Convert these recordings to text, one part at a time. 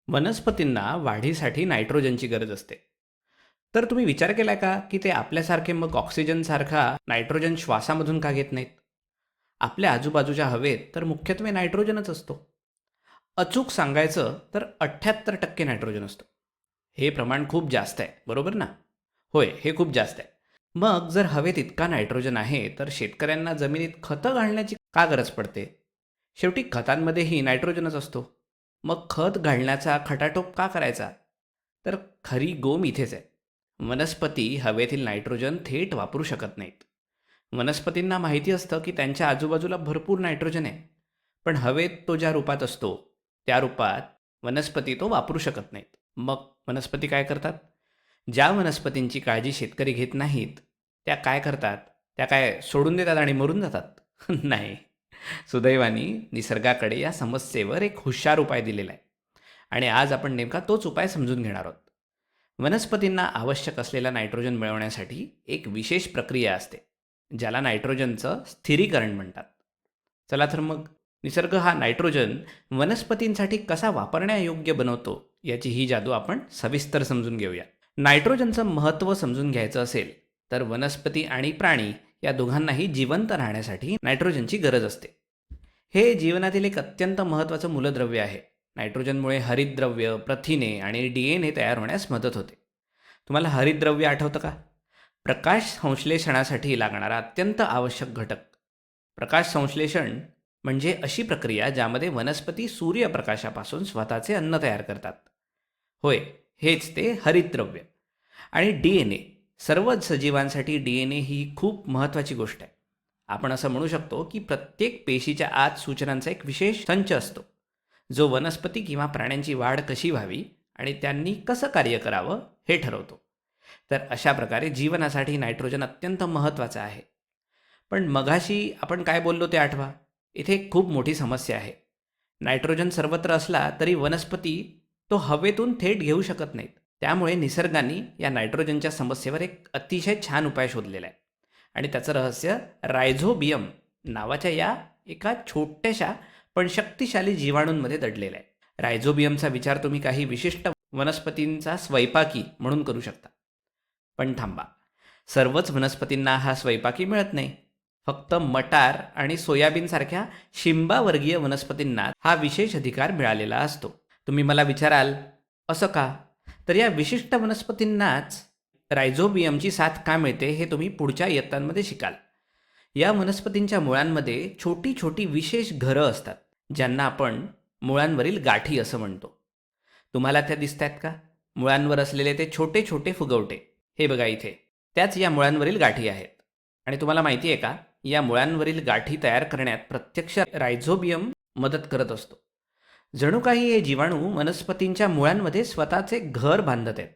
वनस्पतींना वाढीसाठी नायट्रोजनची गरज असते. तर तुम्ही विचार केला का, की ते आपल्यासारखे मग ऑक्सिजनसारखा नायट्रोजन श्वासामधून का घेत नाहीत? आपल्या आजूबाजूच्या हवेत तर मुख्यत्वे नायट्रोजनच असतो. अचूक सांगायचं तर 78% नायट्रोजन असतो. हे प्रमाण खूप जास्त आहे, बरोबर ना? होय, हे खूप जास्त आहे. मग जर हवेत इतका नायट्रोजन आहे, तर शेतकऱ्यांना जमिनीत खतं घालण्याची का गरज पडते? शेवटी खतांमध्येही नायट्रोजनच असतो. मग खत घालण्याचा खटाटोप का करायचा? तर खरी गोम इथेच आहे. वनस्पती हवेतील नायट्रोजन थेट वापरू शकत नाहीत. वनस्पतींना माहिती असतं की त्यांच्या आजूबाजूला भरपूर नायट्रोजन आहे, पण हवेत तो ज्या रूपात असतो त्या रूपात वनस्पती तो वापरू शकत नाहीत. मग वनस्पती काय करतात? ज्या वनस्पतींची काळजी शेतकरी घेत नाहीत, त्या काय करतात? त्या काय सोडून देतात आणि मरून जातात? नाही. सुदैवाने निसर्गाकडे या समस्येवर एक हुशार उपाय दिलेला आहे आणि आज आपण नेमका तोच उपाय समजून घेणार आहोत. वनस्पतींना आवश्यक असलेला नायट्रोजन मिळवण्यासाठी एक विशेष प्रक्रिया असते, ज्याला नायट्रोजनचं स्थिरीकरण म्हणतात. चला तर मग निसर्ग हा नायट्रोजन वनस्पतींसाठी कसा वापरण्यायोग्य बनवतो याची ही जादू आपण सविस्तर समजून घेऊया. नायट्रोजनचं महत्त्व समजून घ्यायचं असेल तर वनस्पती आणि प्राणी या दोघांनाही जिवंत राहण्यासाठी नायट्रोजनची गरज असते. हे जीवनातील एक अत्यंत महत्त्वाचं मूलद्रव्य आहे. नायट्रोजनमुळे हरितद्रव्य, प्रथिने आणि DNA तयार होण्यास मदत होते. तुम्हाला हरितद्रव्य आठवतं का? प्रकाश संश्लेषणासाठी लागणारा अत्यंत आवश्यक घटक. प्रकाश संश्लेषण म्हणजे अशी प्रक्रिया ज्यामध्ये वनस्पती सूर्यप्रकाशापासून स्वतःचे अन्न तयार करतात. होय, हेच ते हरितद्रव्य. आणि DNA, सर्वच सजीवांसाठी DNA ही खूप महत्त्वाची गोष्ट आहे. आपण असं म्हणू शकतो की प्रत्येक पेशीच्या आत सूचनांचा एक विशेष संच असतो, जो वनस्पती किंवा प्राण्यांची वाढ कशी व्हावी आणि त्यांनी कसं कार्य करावं हे ठरवतो. तर अशा प्रकारे जीवनासाठी नायट्रोजन अत्यंत महत्त्वाचं आहे. पण मघाशी आपण काय बोललो ते आठवा. इथे एक खूप मोठी समस्या आहे. नायट्रोजन सर्वत्र असला तरी वनस्पती तो हवेतून थेट घेऊ शकत नाहीत. त्यामुळे निसर्गाने या नायट्रोजनच्या समस्येवर एक अतिशय छान उपाय शोधलेला आहे आणि त्याचं रहस्य रायझोबियम नावाच्या या एका छोट्याशा पण शक्तिशाली जीवाणूंमध्ये दडलेला आहे. रायझोबियमचा विचार तुम्ही काही विशिष्ट वनस्पतींचा स्वयंपाकी म्हणून करू शकता. पण थांबा, सर्वच वनस्पतींना हा स्वयंपाकी मिळत नाही. फक्त मटार आणि सोयाबीनसारख्या शिंबावर्गीय वनस्पतींना हा विशेष अधिकार मिळालेला असतो. तुम्ही मला विचाराल, असं का? तर या विशिष्ट वनस्पतींनाच रायझोबियमची साथ का मिळते हे तुम्ही पुढच्या इयत्तांमध्ये शिकाल. या वनस्पतींच्या मुळांमध्ये छोटी छोटी विशेष घरं असतात, ज्यांना आपण मुळांवरील गाठी असं म्हणतो. तुम्हाला त्या दिसत आहेत का? मुळांवर असलेले ते छोटे छोटे फुगवटे. हे बघा इथे. त्याच या मुळांवरील गाठी आहेत. आणि तुम्हाला माहिती आहे का, या मुळांवरील गाठी तयार करण्यात प्रत्यक्ष रायझोबियम मदत करत असतो. जणू काही हे जीवाणू वनस्पतींच्या मुळांमध्ये स्वतःचे घर बांधत आहेत.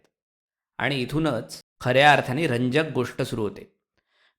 आणि इथूनच खऱ्या अर्थाने रंजक गोष्ट सुरू होते.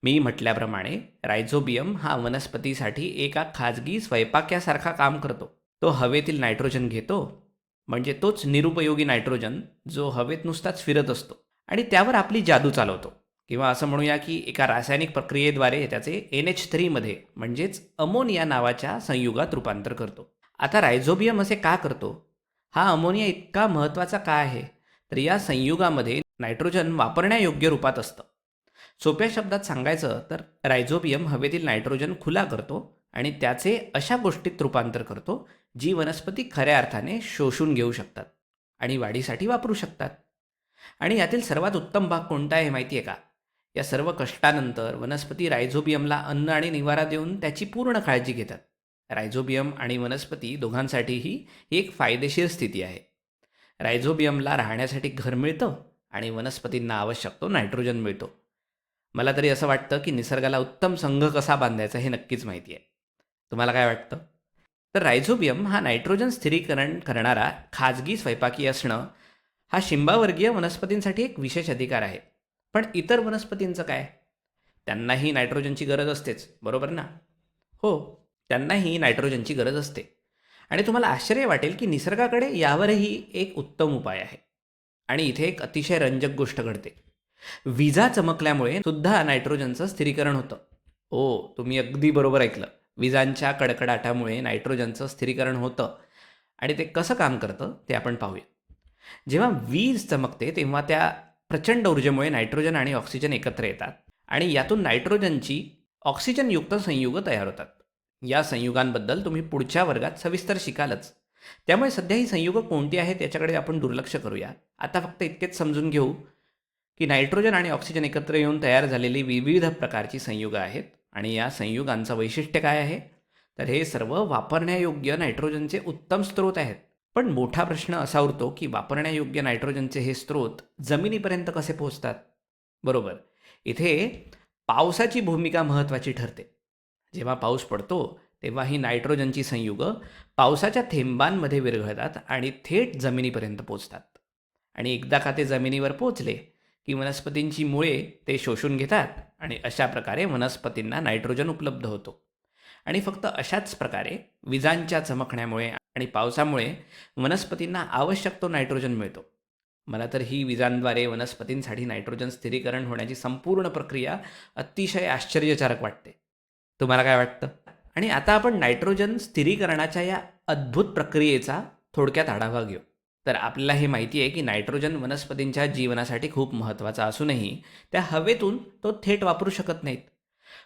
मी म्हटल्याप्रमाणे रायझोबियम हा वनस्पतीसाठी एका खाजगी स्वयंपाक्यासारखा काम करतो. तो हवेतील नायट्रोजन घेतो, म्हणजे तोच निरुपयोगी नायट्रोजन जो हवेत नुसताच फिरत असतो, आणि त्यावर आपली जादू चालवतो. किंवा असं म्हणूया की एका रासायनिक प्रक्रियेद्वारे त्याचे NH3 मध्ये म्हणजेच अमोनिया नावाच्या संयुगात रूपांतर करतो. आता रायझोबियम असे का करतो? हा अमोनिया इतका महत्त्वाचा का आहे? तर या संयुगामध्ये नायट्रोजन वापरण्यायोग्य रूपात असतं. सोप्या शब्दात सांगायचं तर रायझोबियम हवेतील नायट्रोजन खुला करतो आणि त्याचे अशा गोष्टीत रूपांतर करतो जी वनस्पती खऱ्या अर्थाने शोषून घेऊ शकतात आणि वाढीसाठी वापरू शकतात. आणि यातील सर्वात उत्तम भाग कोणता आहे माहिती आहे का? या सर्व कष्टानंतर वनस्पती रायझोबियमला अन्न आणि निवारा देऊन त्याची पूर्ण काळजी घेतात. रायझोबियम आणि वनस्पती दोघांसाठीही ही एक फायदेशीर स्थिती आहे. रायझोबियमला राहण्यासाठी घर मिळतं आणि वनस्पतींना आवश्यक तो नायट्रोजन मिळतो. मला तरी असं वाटतं की निसर्गाला उत्तम संघ कसा बांधायचा हे नक्कीच माहिती आहे. तुम्हाला काय वाटतं? तर रायझोबियम हा नायट्रोजन स्थिरीकरण करणारा खाजगी स्वयंपाकी असणं हा शिंबावर्गीय वनस्पतींसाठी एक विशेष अधिकार आहे. पण इतर वनस्पतींचं काय? त्यांनाही नायट्रोजनची गरज असतेच, बरोबर ना? हो, त्यांनाही नायट्रोजनची गरज असते. आणि तुम्हाला आश्चर्य वाटेल की निसर्गाकडे यावरही एक उत्तम उपाय आहे. आणि इथे एक अतिशय रंजक गोष्ट घडते. विजा चमकल्यामुळे सुद्धा नायट्रोजनचं स्थिरीकरण होतं. हो, तुम्ही अगदी बरोबर ऐकलं. विजांच्या कडकडाटामुळे नायट्रोजनचं स्थिरीकरण होतं आणि ते कसं काम करतं ते आपण पाहूया. जेव्हा वीज चमकते तेव्हा त्या प्रचंड ऊर्जेमुळे नायट्रोजन आणि ऑक्सिजन एकत्र येतात आणि यातून नायट्रोजनची ऑक्सिजनयुक्त संयुग तयार होतात. या संयुगांबद्दल तुम्ही पुढच्या वर्गात सविस्तर शिकालच. त्यामुळे सध्या ही संयुगं कोणती आहेत याच्याकडे आपण दुर्लक्ष करूया. आता फक्त इतकेच समजून घेऊ की नायट्रोजन आणि ऑक्सिजन एकत्र येऊन तयार झालेली विविध प्रकारची संयुगं आहेत आणि या संयुगांचं वैशिष्ट्य काय आहे? तर हे सर्व वापरण्यायोग्य नायट्रोजनचे उत्तम स्रोत आहेत. पण मोठा प्रश्न असा उरतो की वापरण्यायोग्य नायट्रोजनचे हे स्रोत जमिनीपर्यंत कसे पोहोचतात? बरोबर. इथे पावसाची भूमिका महत्त्वाची ठरते. जेव्हा पाऊस पडतो तेव्हा ही नायट्रोजनची संयुगं पावसाच्या थेंबांमध्ये विरघळतात आणि थेट जमिनीपर्यंत पोचतात. आणि एकदा का ते जमिनीवर पोचले की वनस्पतींची मुळे ते शोषून घेतात आणि अशा प्रकारे वनस्पतींना नायट्रोजन उपलब्ध होतो. आणि फक्त अशाच प्रकारे विजांच्या चमकण्यामुळे आणि पावसामुळे वनस्पतींना आवश्यक तो नायट्रोजन मिळतो. मला तर ही विजांद्वारे वनस्पतींसाठी नायट्रोजन स्थिरीकरण होण्याची संपूर्ण प्रक्रिया अतिशय आश्चर्यकारक वाटते. तुम्हाला काय वाटतं? आणि आता आपण नायट्रोजन स्थिरीकरणाच्या या अद्भुत प्रक्रियेचा थोडक्यात आढावा घेऊ. तर आपल्याला हे माहिती आहे की नायट्रोजन वनस्पतींच्या जीवनासाठी खूप महत्त्वाचा असूनही त्या हवेतून तो थेट वापरू शकत नाहीत.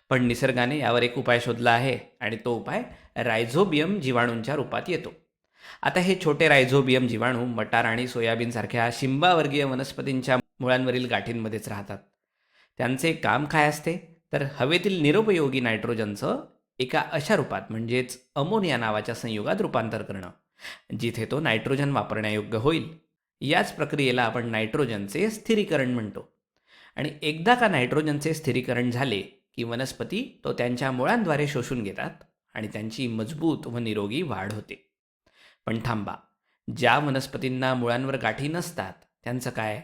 पण निसर्गाने यावर एक उपाय शोधला आहे आणि तो उपाय रायझोबियम जीवाणूंच्या रूपात येतो. आता हे छोटे रायझोबियम जीवाणू मटार आणि सोयाबीनसारख्या शिंबावर्गीय वनस्पतींच्या मुळांवरील गाठींमध्येच राहतात. त्यांचे काम काय असते? तर हवेतील निरुपयोगी नायट्रोजनचं एका अशा रूपात म्हणजेच अमोनिया नावाच्या संयुगात रूपांतर करणं, जिथे तो नायट्रोजन वापरण्यायोग्य होईल. याच प्रक्रियेला आपण नायट्रोजनचे स्थिरीकरण म्हणतो. आणि एकदा का नायट्रोजनचे स्थिरीकरण झाले की वनस्पती तो त्यांच्या मुळांद्वारे शोषून घेतात आणि त्यांची मजबूत व निरोगी वाढ होते. पण थांबा, ज्या वनस्पतींना मुळांवर गाठी नसतात त्यांचं काय?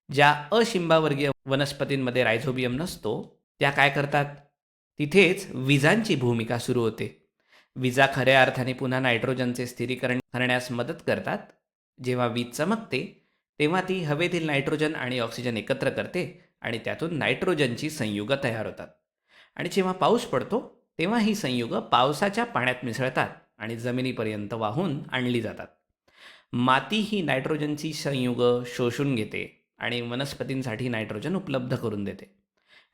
ज्या अशिंबावर्गीय वनस्पतींमध्ये रायझोबियम नसतो त्या काय करतात? तिथेच विजांची भूमिका सुरू होते. विजा खऱ्या अर्थाने पुन्हा नायट्रोजनचे स्थिरीकरण करण्यास मदत करतात. जेव्हा वीज चमकते तेव्हा ती हवेतील नायट्रोजन आणि ऑक्सिजन एकत्र करते आणि त्यातून नायट्रोजनची संयुगं तयार होतात. आणि जेव्हा पाऊस पडतो तेव्हा ही संयुगं पावसाच्या पाण्यात मिसळतात आणि जमिनीपर्यंत वाहून आणली जातात. माती ही नायट्रोजनची संयुगं शोषून घेते आणि वनस्पतींसाठी नायट्रोजन उपलब्ध करून देते.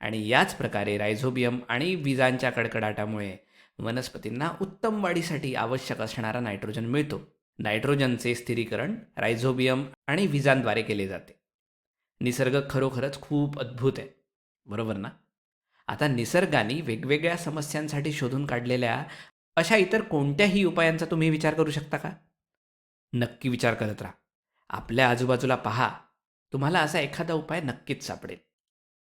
आणि याच प्रकारे रायझोबियम आणि विजांच्या कडकडाटामुळे वनस्पतींना उत्तम वाढीसाठी आवश्यक असणारा नायट्रोजन मिळतो. नायट्रोजनचे स्थिरीकरण रायझोबियम आणि विजांद्वारे केले जाते. निसर्ग खरोखरच खूप अद्भुत आहे, बरोबर ना? आता निसर्गाने वेगवेगळ्या समस्यांसाठी शोधून काढलेल्या अशा इतर कोणत्याही उपायांचा तुम्ही विचार करू शकता का? नक्की विचार करत राहा. आपल्या आजूबाजूला पहा, तुम्हाला असा एखादा उपाय नक्कीच सापडेल.